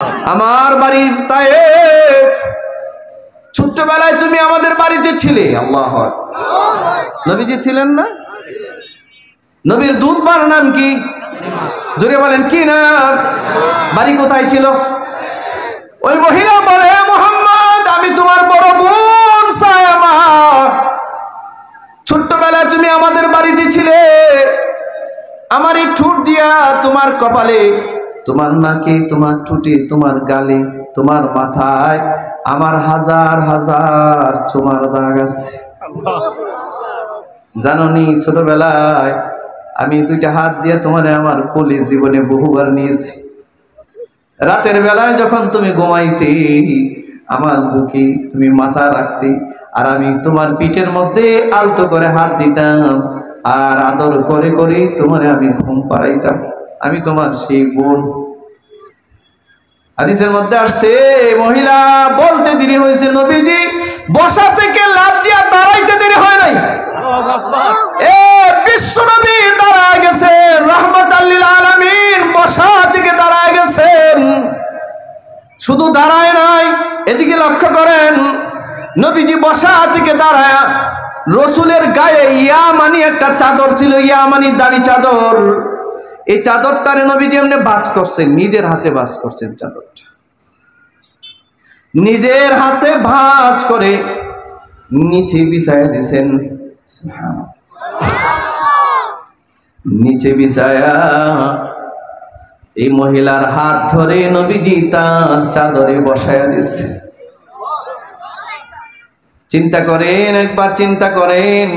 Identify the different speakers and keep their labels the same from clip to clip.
Speaker 1: আমার বাড়ি তায়েফ, ছোট্টবেলায় তুমি আমাদের বাড়িতে ছিলে। আল্লাহু আকবার। নবীজি ছিলেন না? নবীর দুধবার নাম কি? জোরে বলেন কি নাম? বাড়ি কোথায় ছিল? ওই মহিলা বলে, মুহাম্মদ আমি তোমার বড় বোন সায়ামা, ছোট্টবেলায় তুমি আমাদের বাড়িতে ছিলে। আমার এই ঠোঁট দিয়া তোমার কপালে, তোমার নাকে, তোমার ঠোঁটে, তোমার গালে, তোমার মাথায় আমার হাজার হাজার চুমার দাগ আছে। জানোনি ছোটবেলায় আমি দুইটা হাত দিয়ে তোমার আমার কোলে জীবনে বহুবার নিয়েছি। রাতের বেলায় যখন তুমি ঘুমাইতে আমার বুকে তুমি মাথা রাখতে, আর আমি তোমার পিঠের মধ্যে আলতো করে হাত দিতাম, আর আদর করে করে তোমার আমি ঘুম পাড়াইতাম। আমি তোমার সেই বোন। হাদিসের মধ্যে আসছে, মহিলা বলতে দেরি হয়েছে, নবীজি বসা থেকে লাফ দিয়া দাঁড়াইতে দেরি হয় নাই। বিশ্ব নবী দাঁড়ায় গেছেন, রাহমাতাল লিল আলামিন বসা থেকে দাঁড়ায় গেছেন। শুধু দাঁড়ায় নাই, এদিকে লক্ষ্য করেন, নবীজি বসা থেকে দাঁড়ায় রসুলের গায়ে ইয়ামানি একটা চাদর ছিল, ইয়ামানি দামি চাদর। এই চাদরটারে নবীজি এমনি ভাঁজ করছেন, নিজের হাতে ভাঁজ করছেন চাদরটা, নিজের হাতে ভাঁজ করে নিচে বিছায়া দিয়েছেন। নিচে বিছায়া এই মহিলার হাত ধরে নবীজি তার চাদরে বসায়া দিয়েছে। চিন্তা করেন, একবার চিন্তা করেন,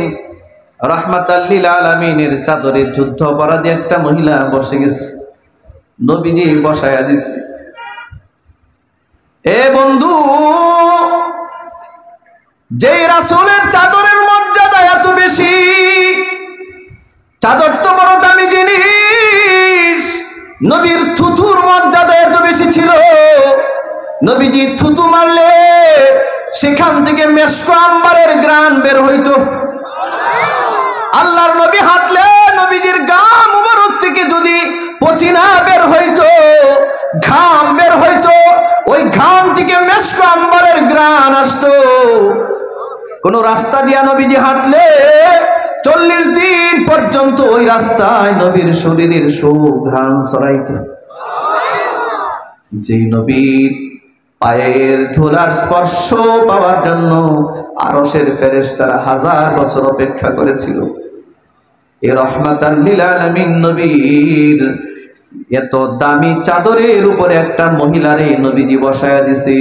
Speaker 1: রাহমাতাল লিল আলামিনের চাদরে যুদ্ধ অপরাধী একটা মহিলা বসে গেছে, নবীজি বসায়া দিছে। এ বন্ধু, যে রাসূলের চাদরের মর্যাদা এত বেশি, চাদর তো বড় দামি জিনিস, নবীর থুতুর মর্যাদা এত বেশি ছিল। নবীজি থুতু মারলে সেখান থেকে মেশক আম্বারের ঘ্রাণ বের হইতো। আল্লাহর নবী হাঁটলে নবীজির গাম মুবারক থেকে যদি পসিনা বের হইতো, ঘাম বের হইতো, ওই ঘাম থেকে মেশক আম্বারের ঘ্রাণ আসতো। কোন রাস্তা দিয়া নবীজি হাঁটলে 40 দিন পর্যন্ত ওই রাস্তায় নবীর শরীরের সুঘ্রাণ ছড়াইতো। যে নবীর পায়ের ধুলার স্পর্শ পাওয়ার জন্য আরশের ফেরেশতারা 1000 বছর অপেক্ষা করেছিল, এ রাহমাতাল লিল আলামিন নবীর এত দামি চাদরের উপরে একটা মহিলারে নবীজি বসায়া দিছে।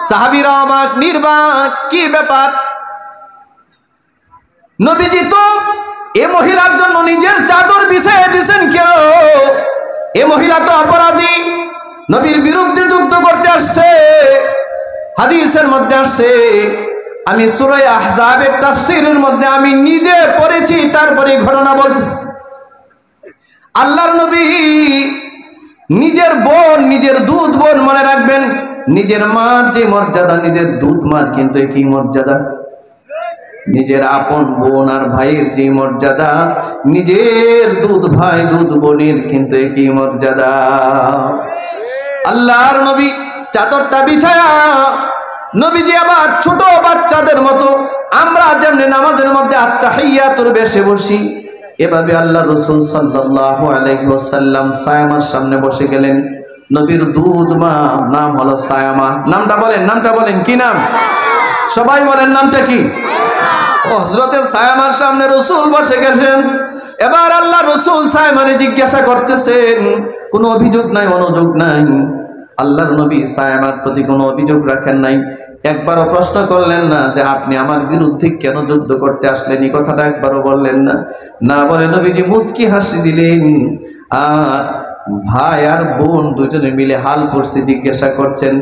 Speaker 1: সাহাবীরা অবাক, নির্বাক, কি ব্যাপার? নবীজি তো এ মহিলার জন্য নিজের চাদর বিছাইয়া দিয়েছেন কেন? এ মহিলা তো অপরাধী, নবীর বিরুদ্ধে যুদ্ধ করতে আসছে। হাদিসের মধ্যে আসছে, আমি সূরা আহজাবের তাফসীরের মধ্যে আমি নিজে পড়েছি, তারপরে ঘটনা বলতেছি। আল্লাহর নবী নিজের বোন, নিজের দুধ বোন, মনে রাখবেন, নিজের মার যে মর্যাদা, নিজের দুধ মার কিন্তু একই মর্যাদা। নিজের আপন বোন আর ভাইয়ের যে মর্যাদা, নিজের দুধ ভাই দুধ বোনের কিন্তু একই মর্যাদা। আল্লাহর নবী চাদরটা বিছায়া নবীজি আবার ছোট বাচ্চাদের মতো আমরা যেমনি নামাজের মধ্যে আত্তাহিয়াতুর বেশে বসি, এভাবে আল্লাহ রাসূল সাল্লাল্লাহু আলাইহি ওয়াসাল্লাম সায়ামার সামনে বসে গেলেন। নবীর দুধ মা নাম হলো সায়ামা। নামটা বলেন, নামটা বলেন, কি নাম? সবাই বলেন, নামটা কি? হযরতে সায়ামার সামনে রাসূল বসে গেছেন। এবার আল্লাহ রাসূল সায়ামারে জিজ্ঞাসা করতেছেন, কোনো অভিযোগ নাই, অনুযোগ নাই। আল্লাহর নবী সায়ামার প্রতি কোনো অভিযোগ রাখেন নাই, একবারও প্রশ্ন করলেন না যে আপনি আমার বিরুদ্ধে কেন যুদ্ধ করতে আসলেন, এই কথাটা একবারও বললেন না। না বলে নবীজি মুস্কি হাসি দিলেন, আর ভাই আর বোন দুজনে মিলে হাল ফুরসি জিজ্ঞাসা করছেন।